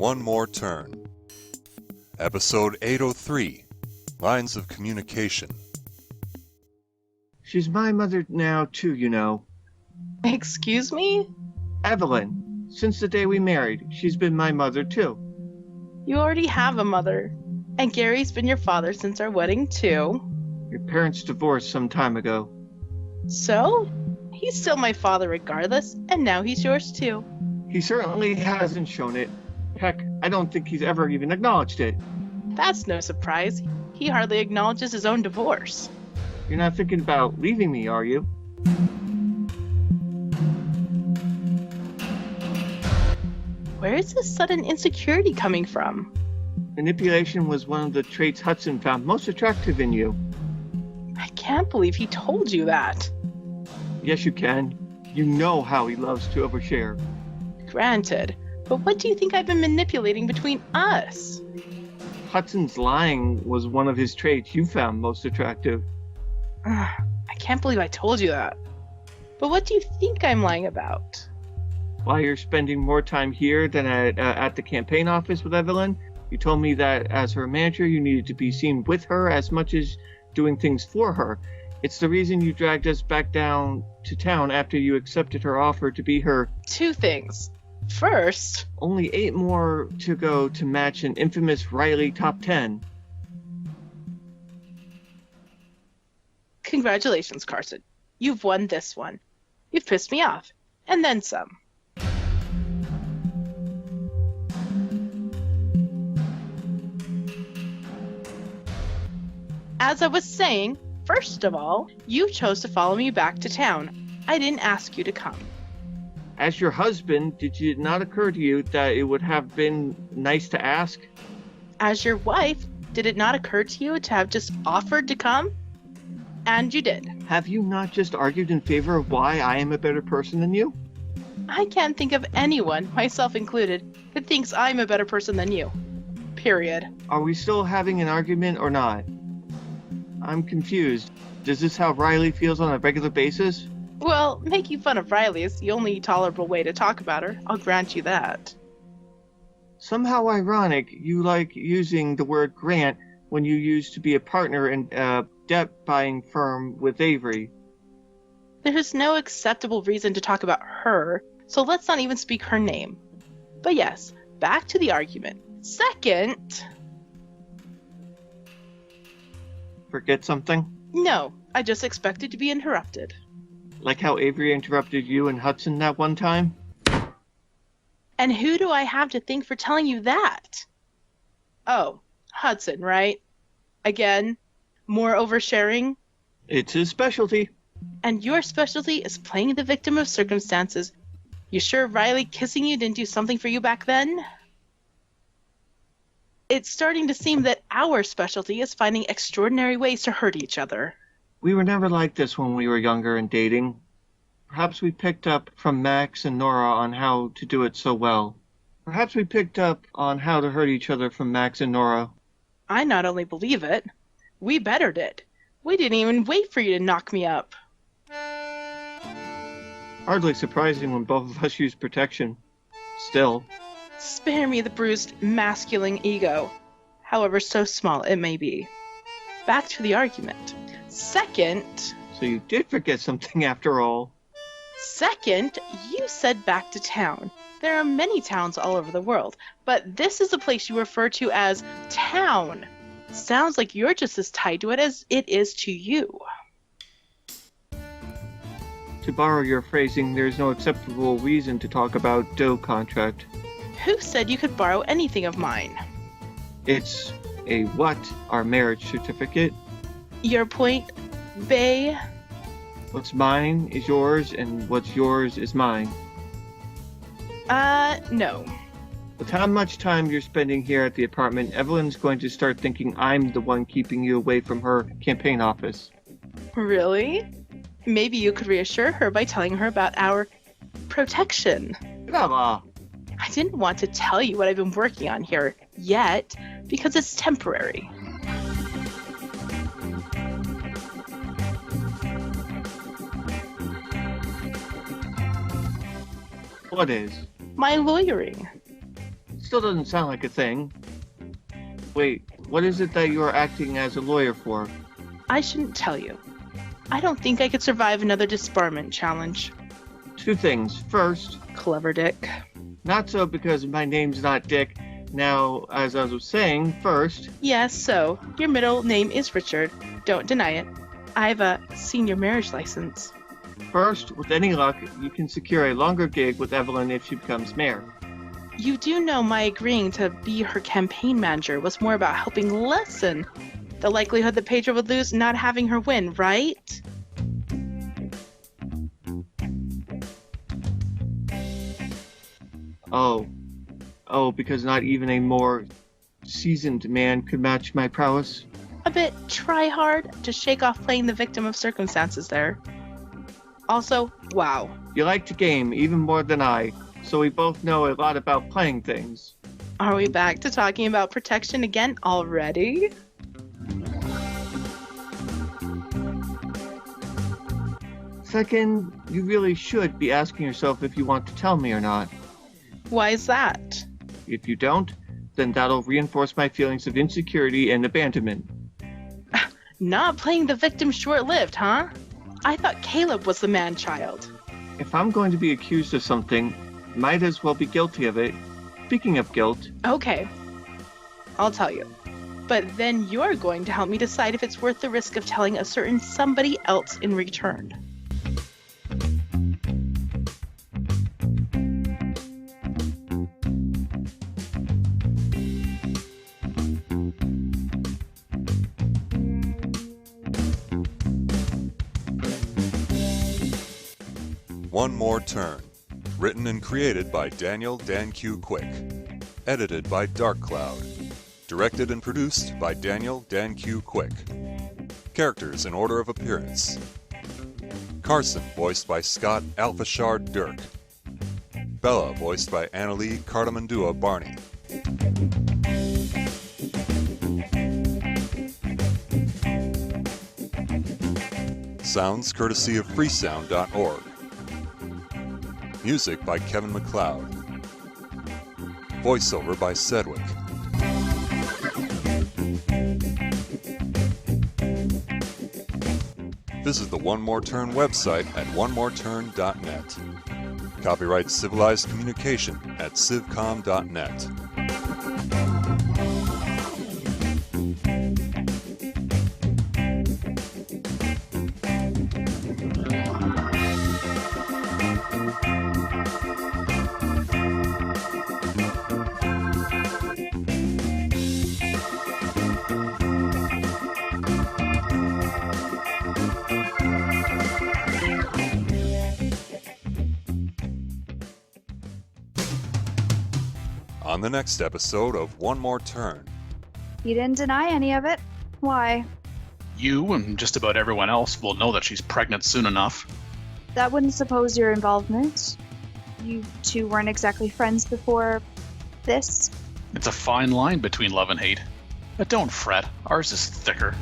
One More Turn. Episode 803, Lines of Communication. She's my mother now, too, you know. Excuse me? Evelyn. Since the day we married, she's been my mother, too. You already have a mother. And Gary's been your father since our wedding, too. Your parents divorced some time ago. So? He's still my father regardless, and now he's yours, too. He certainly hasn't shown it. Heck, I don't think he's ever even acknowledged it. That's no surprise. He hardly acknowledges his own divorce. You're not thinking about leaving me, are you? Where is this sudden insecurity coming from? Manipulation was one of the traits Hudson found most attractive in you. I can't believe he told you that. Yes, you can. You know how he loves to overshare. Granted, but what do you think I've been manipulating between us? Hudson's lying was one of his traits you found most attractive. I can't believe I told you that. But what do you think I'm lying about? While you're spending more time here than at the campaign office with Evelyn, you told me that as her manager, you needed to be seen with her as much as doing things for her. It's the reason you dragged us back down to town after you accepted her offer to be her... Two things. First... Only 8 more to go to match an infamous Riley top 10. Congratulations, Carson. You've won this one. You've pissed me off. And then some. As I was saying, first of all, you chose to follow me back to town. I didn't ask you to come. As your husband, did it not occur to you that it would have been nice to ask? As your wife, did it not occur to you to have just offered to come? And you did. Have you not just argued in favor of why I am a better person than you? I can't think of anyone, myself included, that thinks I'm a better person than you. Period. Are we still having an argument or not? I'm confused. Is this how Riley feels on a regular basis? Well, making fun of Riley is the only tolerable way to talk about her. I'll grant you that. Somehow ironic, you like using the word grant when you used to be a partner in a debt-buying firm with Avery. There is no acceptable reason to talk about her, so let's not even speak her name. But yes, back to the argument. Second... Forget something? No, I just expected to be interrupted. Like how Avery interrupted you and Hudson that one time? And who do I have to thank for telling you that? Oh, Hudson, right? Again, more oversharing? It's his specialty. And your specialty is playing the victim of circumstances. You sure Riley kissing you didn't do something for you back then? It's starting to seem that our specialty is finding extraordinary ways to hurt each other. We were never like this when we were younger and dating. Perhaps we picked up from Max and Nora on how to do it so well. Perhaps we picked up on how to hurt each other from Max and Nora. I not only believe it, we better did. We didn't even wait for you to knock me up. Hardly surprising when both of us use protection. Still. Spare me the bruised masculine ego, however so small it may be. Back to the argument. Second... So you did forget something after all. Second, you said back to town. There are many towns all over the world, but this is a place you refer to as town. Sounds like you're just as tied to it as it is to you. To borrow your phrasing, there's no acceptable reason to talk about dough contract. Who said you could borrow anything of mine? It's a what? Our marriage certificate? Your point, Bay? What's mine is yours, and what's yours is mine. No. With how much time you're spending here at the apartment, Evelyn's going to start thinking I'm the one keeping you away from her campaign office. Really? Maybe you could reassure her by telling her about our protection. Brava! I didn't want to tell you what I've been working on here yet, because it's temporary. What is? My lawyering. still doesn't sound like a thing. Wait, what is it that you are acting as a lawyer for? I shouldn't tell you. I don't think I could survive another disbarment challenge. 2 things. First, Clever Dick. not so because my name's not Dick. Now, as I was saying, first, Yes, so, your middle name is Richard. Don't deny it. I have a senior marriage license. with any luck, you can secure a longer gig with Evelyn if she becomes mayor. You do know my agreeing to be her campaign manager was more about helping lessen the likelihood that Pedro would lose not having her win, right? Oh, because not even a more seasoned man could match my prowess? A bit try hard to shake off playing the victim of circumstances there. Also, wow. You like to game even more than I, so we both know a lot about playing things. Are we back to talking about protection again already? Second, you really should be asking yourself if you want to tell me or not. Why is that? If you don't, then that'll reinforce my feelings of insecurity and abandonment. Not playing the victim short-lived, huh? I thought Caleb was the man-child. If I'm going to be accused of something, might as well be guilty of it. Speaking of guilt, Okay, I'll tell you. But then you're going to help me decide if it's worth the risk of telling a certain somebody else in return. One More Turn. Written and created by Daniel Dan Q. Quick. Edited by Dark Cloud. Directed and produced by Daniel Dan Q. Quick. Characters in order of appearance. Carson, voiced by Scott Alfashard Dirk. Bella, voiced by Annalie Cardamandua Barney. Sounds courtesy of freesound.org. Music by Kevin MacLeod. Voiceover by Sedgwick. Visit the One More Turn website at onemoreturn.net. Copyright Civilized Communication at civcom.net. On the next episode of One More Turn. You didn't deny any of it. Why? You and just about everyone else will know that she's pregnant soon enough. That wouldn't suppose your involvement. You two weren't exactly friends before this. It's a fine line between love and hate. But don't fret, ours is thicker.